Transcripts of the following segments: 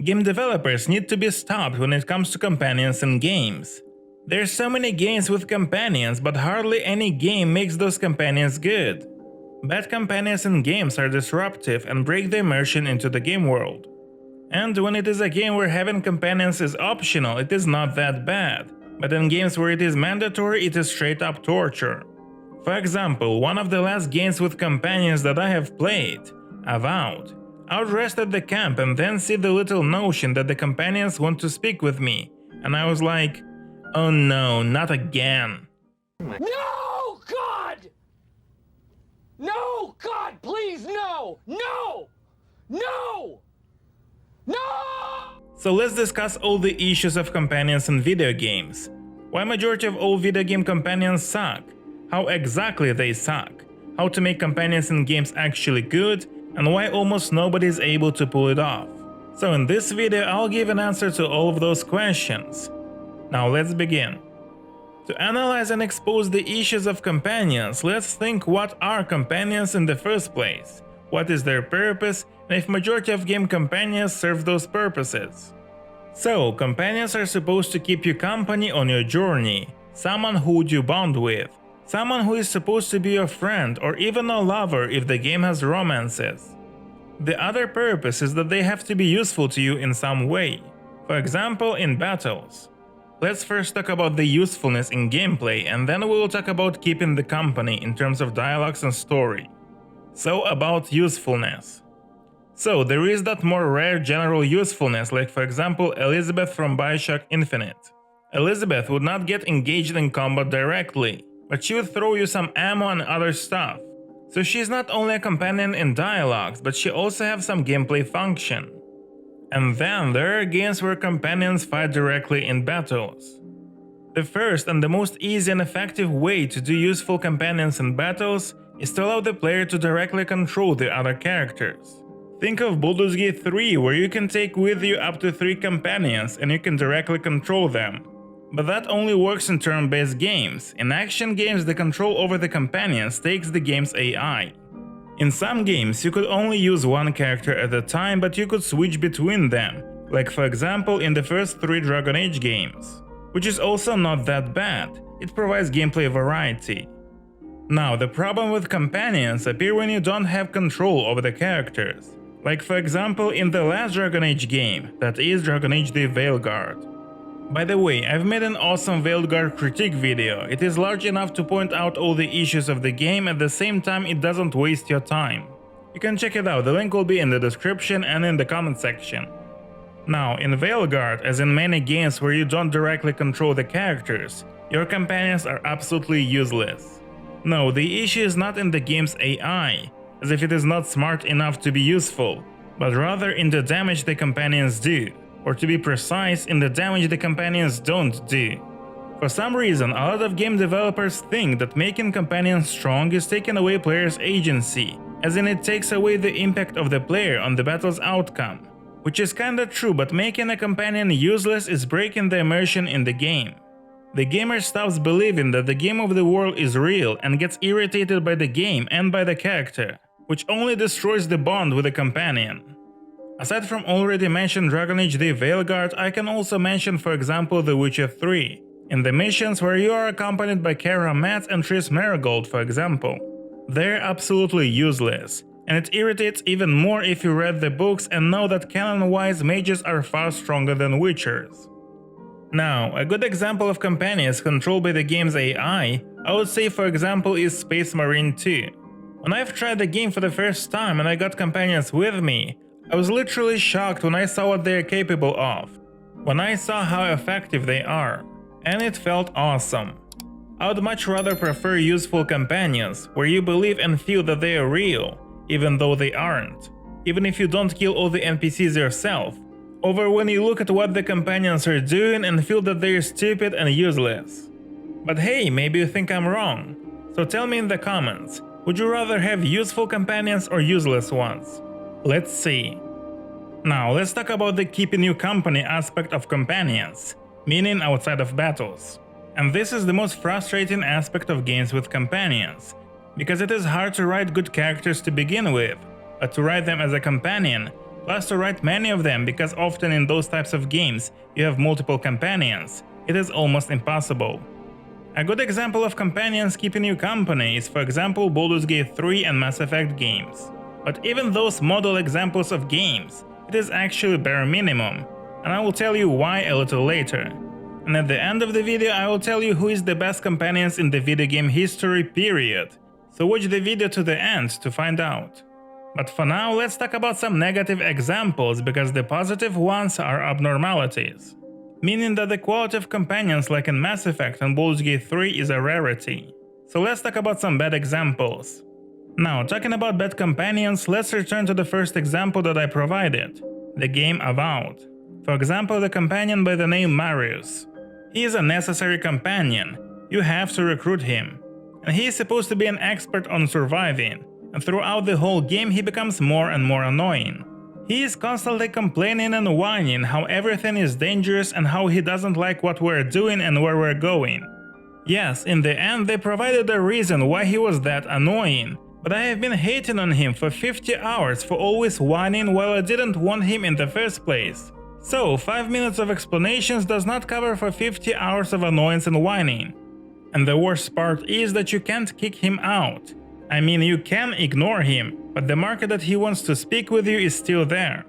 Game developers need to be stopped when it comes to companions in games. There's so many games with companions, but hardly any game makes those companions good. Bad companions in games are disruptive and break the immersion into the game world. And when it is a game where having companions is optional, it is not that bad. But in games where it is mandatory, it is straight up torture. For example, one of the last games with companions that I have played, Avowed. I would rest at the camp and then see the little notion that the companions want to speak with me, and I was like, oh no, not again. No, God! No, God, please, no! No! No! No! So let's discuss all the issues of companions in video games. Why majority of all video game companions suck? How exactly they suck? How to make companions in games actually good? And why almost nobody is able to pull it off. So in this video I'll give an answer to all of those questions. Now let's begin. To analyze and expose the issues of companions, let's think what are companions in the first place, what is their purpose, and if majority of game companions serve those purposes. So, companions are supposed to keep you company on your journey, someone who would you bond with, someone who is supposed to be your friend or even a lover if the game has romances. The other purpose is that they have to be useful to you in some way, for example in battles. Let's first talk about the usefulness in gameplay and then we will talk about keeping the company in terms of dialogues and story. So about usefulness. So there is that more rare general usefulness, like for example Elizabeth from Bioshock Infinite. Elizabeth would not get engaged in combat directly, but she would throw you some ammo and other stuff. So she's not only a companion in dialogues, but she also has some gameplay function. And then there are games where companions fight directly in battles. The first and the most easy and effective way to do useful companions in battles is to allow the player to directly control the other characters. Think of Baldur's Gate 3, where you can take with you up to 3 companions and you can directly control them. But that only works in turn-based games. In action games, the control over the companions takes the game's AI. In some games, you could only use one character at a time, but you could switch between them, like for example in the first 3 Dragon Age games. Which is also not that bad, it provides gameplay variety. Now, the problem with companions appear when you don't have control over the characters. Like for example in the last Dragon Age game, that is Dragon Age the Veilguard. By the way, I've made an awesome Veilguard critique video. It is large enough to point out all the issues of the game, at the same time it doesn't waste your time. You can check it out, the link will be in the description and in the comment section. Now, in Veilguard, as in many games where you don't directly control the characters, your companions are absolutely useless. No, the issue is not in the game's AI, as if it is not smart enough to be useful, but rather in the damage the companions do. Or to be precise, in the damage the companions don't do. For some reason, a lot of game developers think that making companions strong is taking away players' agency, as in it takes away the impact of the player on the battle's outcome. Which is kinda true, but making a companion useless is breaking the immersion in the game. The gamer stops believing that the game of the world is real and gets irritated by the game and by the character, which only destroys the bond with the companion. Aside from already mentioned Dragon Age the Veilguard, I can also mention for example The Witcher 3, in the missions where you are accompanied by Kara Metz and Triss Merigold for example. They're absolutely useless, and it irritates even more if you read the books and know that canon-wise mages are far stronger than witchers. Now, a good example of companions controlled by the game's AI, I would say for example is Space Marine 2. When I've tried the game for the first time and I got companions with me, I was literally shocked when I saw what they are capable of, when I saw how effective they are, and it felt awesome. I would much rather prefer useful companions, where you believe and feel that they are real, even though they aren't, even if you don't kill all the NPCs yourself, over when you look at what the companions are doing and feel that they are stupid and useless. But hey, maybe you think I'm wrong, so tell me in the comments, would you rather have useful companions or useless ones? Let's see. Now let's talk about the keeping you company aspect of companions, meaning outside of battles. And this is the most frustrating aspect of games with companions, because it is hard to write good characters to begin with, but to write them as a companion Plus, to write many of them, because often in those types of games you have multiple companions, it is almost impossible. A good example of companions keeping you company is, for example, Baldur's Gate 3 and Mass Effect games. But even those model examples of games, it is actually bare minimum, and I will tell you why a little later. And at the end of the video I will tell you who is the best companions in the video game history, period. So watch the video to the end to find out. But for now, let's talk about some negative examples, because the positive ones are abnormalities. Meaning that the quality of companions like in Mass Effect and Baldur's Gate 3 is a rarity. So let's talk about some bad examples. Now, talking about bad companions, let's return to the first example that I provided, the game Avowed. For example, the companion by the name Marius. He is a necessary companion, you have to recruit him. And he is supposed to be an expert on surviving, and throughout the whole game he becomes more and more annoying. He is constantly complaining and whining how everything is dangerous and how he doesn't like what we're doing and where we're going. Yes, in the end they provided a reason why he was that annoying, but I have been hating on him for 50 hours for always whining while I didn't want him in the first place. So 5 minutes of explanations does not cover for 50 hours of annoyance and whining. And the worst part is that you can't kick him out. I mean, you can ignore him, but the marker that he wants to speak with you is still there.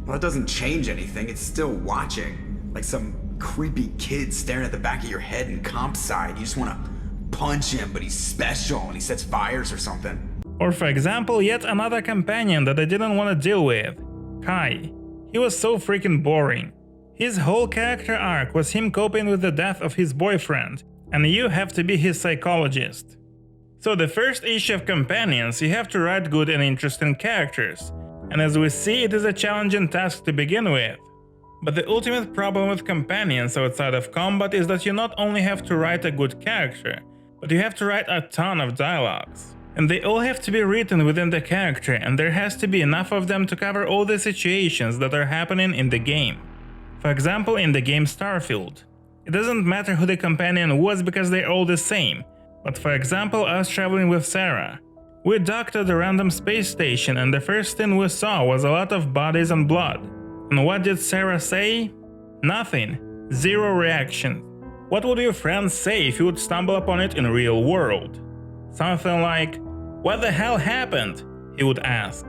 Well, it doesn't change anything, it's still watching. Like some creepy kid staring at the back of your head in comp side. You just want to punch him, but he's special and he sets fires or something. Or for example, yet another companion that I didn't want to deal with, Kai. He was so freaking boring. His whole character arc was him coping with the death of his boyfriend, and you have to be his psychologist. So the first issue of companions, you have to write good and interesting characters, and as we see, it is a challenging task to begin with. But the ultimate problem with companions outside of combat is that you not only have to write a good character, but you have to write a ton of dialogues. And they all have to be written within the character, and there has to be enough of them to cover all the situations that are happening in the game. For example, in the game Starfield. It doesn't matter who the companion was because they're all the same. But for example, I was traveling with Sarah. We docked at a random space station and the first thing we saw was a lot of bodies and blood. And what did Sarah say? Nothing. Zero reaction. What would your friends say if you would stumble upon it in real world? Something like, "What the hell happened?" he would ask.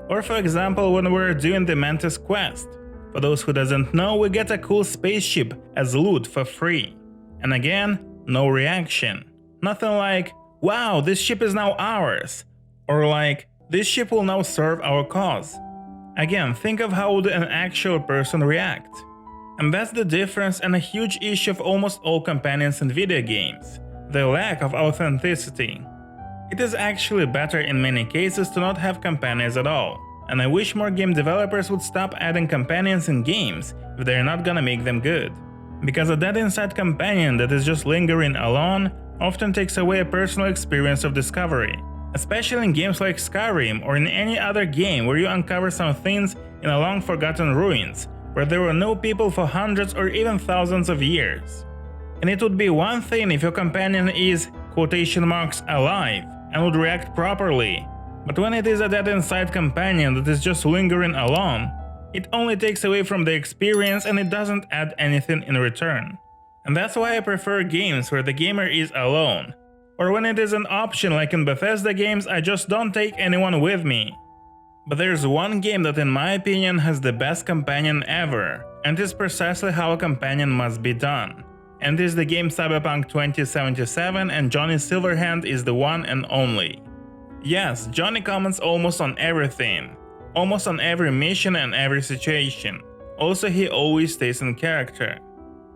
Or for example, when we were doing the Mantis quest. For those who doesn't know, we get a cool spaceship as loot for free. And again, no reaction. Nothing like, "Wow, this ship is now ours," or like, "This ship will now serve our cause." Again, think of how would an actual person react. And that's the difference and a huge issue of almost all companions in video games, the lack of authenticity. It is actually better in many cases to not have companions at all, and I wish more game developers would stop adding companions in games if they're not gonna make them good. Because a dead inside companion that is just lingering alone often takes away a personal experience of discovery, especially in games like Skyrim or in any other game where you uncover some things in a long forgotten ruins, where there were no people for hundreds or even thousands of years. And it would be one thing if your companion is, quotation marks, alive, and would react properly, but when it is a dead inside companion that is just lingering alone, it only takes away from the experience and it doesn't add anything in return. And that's why I prefer games where the gamer is alone. Or when it is an option like in Bethesda games, I just don't take anyone with me. But there's one game that in my opinion has the best companion ever, and is precisely how a companion must be done. And is the game Cyberpunk 2077, and Johnny Silverhand is the one and only. Yes, Johnny comments almost on everything. Almost on every mission and every situation. Also, he always stays in character.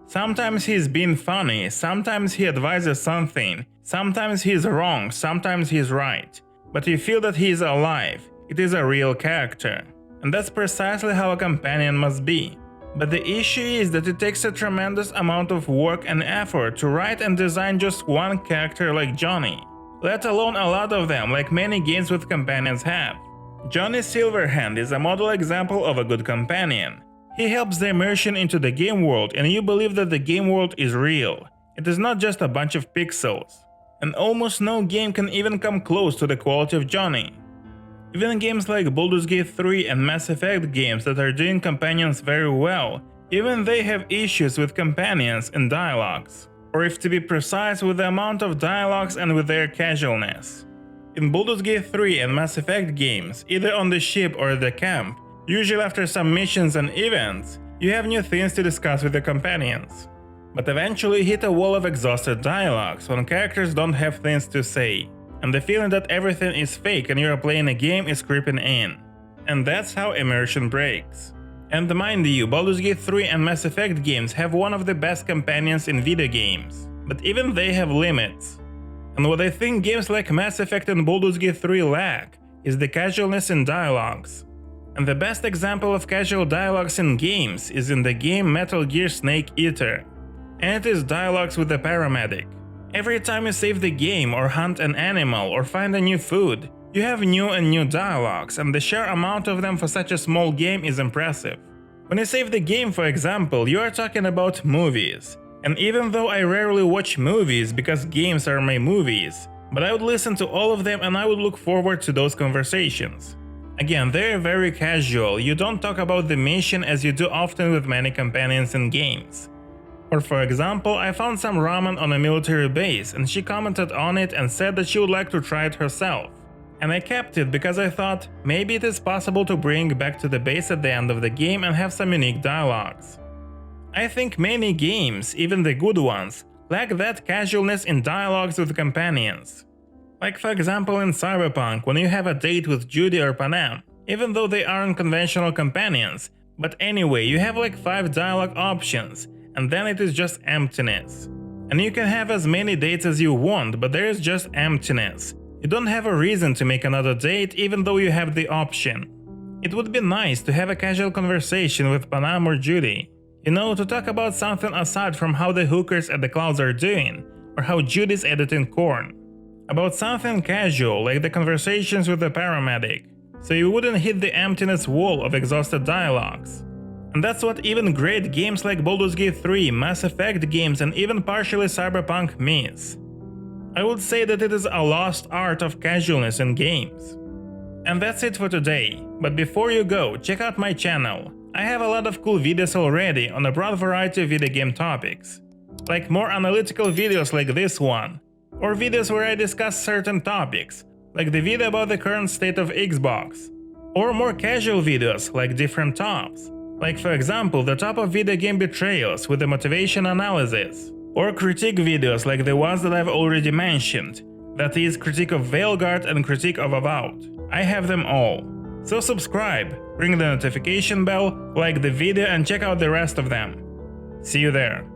Sometimes he's being funny, sometimes he advises something, sometimes he's wrong, sometimes he's right. But you feel that he is alive, it is a real character. And that's precisely how a companion must be. But the issue is that it takes a tremendous amount of work and effort to write and design just one character like Johnny. Let alone a lot of them, like many games with companions have. Johnny Silverhand is a model example of a good companion. He helps the immersion into the game world and you believe that the game world is real. It is not just a bunch of pixels. And almost no game can even come close to the quality of Johnny. Even games like Baldur's Gate 3 and Mass Effect games that are doing companions very well, even they have issues with companions and dialogues. Or if to be precise, with the amount of dialogues and with their casualness. In Baldur's Gate 3 and Mass Effect games, either on the ship or the camp, usually after some missions and events, you have new things to discuss with your companions. But eventually you hit a wall of exhausted dialogues when characters don't have things to say, and the feeling that everything is fake and you're playing a game is creeping in. And that's how immersion breaks. And mind you, Baldur's Gate 3 and Mass Effect games have one of the best companions in video games, but even they have limits. And what I think games like Mass Effect and Baldur's Gate 3 lack is the casualness in dialogues. And the best example of casual dialogues in games is in the game Metal Gear Snake Eater. And it is dialogues with the paramedic. Every time you save the game or hunt an animal or find a new food, you have new and new dialogues, and the sheer amount of them for such a small game is impressive. When you save the game, for example, you are talking about movies. And even though I rarely watch movies because games are my movies, but I would listen to all of them and I would look forward to those conversations. Again, they're very casual, you don't talk about the mission as you do often with many companions in games. Or for example, I found some ramen on a military base and she commented on it and said that she would like to try it herself. And I kept it because I thought maybe it is possible to bring back to the base at the end of the game and have some unique dialogues. I think many games, even the good ones, lack that casualness in dialogues with companions. Like for example in Cyberpunk, when you have a date with Judy or Panam, even though they aren't conventional companions, but anyway, you have like 5 dialogue options, and then it is just emptiness. And you can have as many dates as you want, but there is just emptiness. You don't have a reason to make another date even though you have the option. It would be nice to have a casual conversation with Panam or Judy. You know, to talk about something aside from how the hookers at the clouds are doing, or how Judy's editing corn. About something casual, like the conversations with the paramedic, so you wouldn't hit the emptiness wall of exhausted dialogues. And that's what even great games like Baldur's Gate 3, Mass Effect games, and even partially Cyberpunk miss. I would say that it is a lost art of casualness in games. And that's it for today, but before you go, check out my channel. I have a lot of cool videos already on a broad variety of video game topics. Like more analytical videos like this one, or videos where I discuss certain topics, like the video about the current state of Xbox. Or more casual videos like different tops, like for example the top of video game betrayals with the motivation analysis. Or critique videos like the ones that I've already mentioned, that is critique of Veilguard and critique of Avowed. I have them all. So subscribe, ring the notification bell, like the video and check out the rest of them. See you there.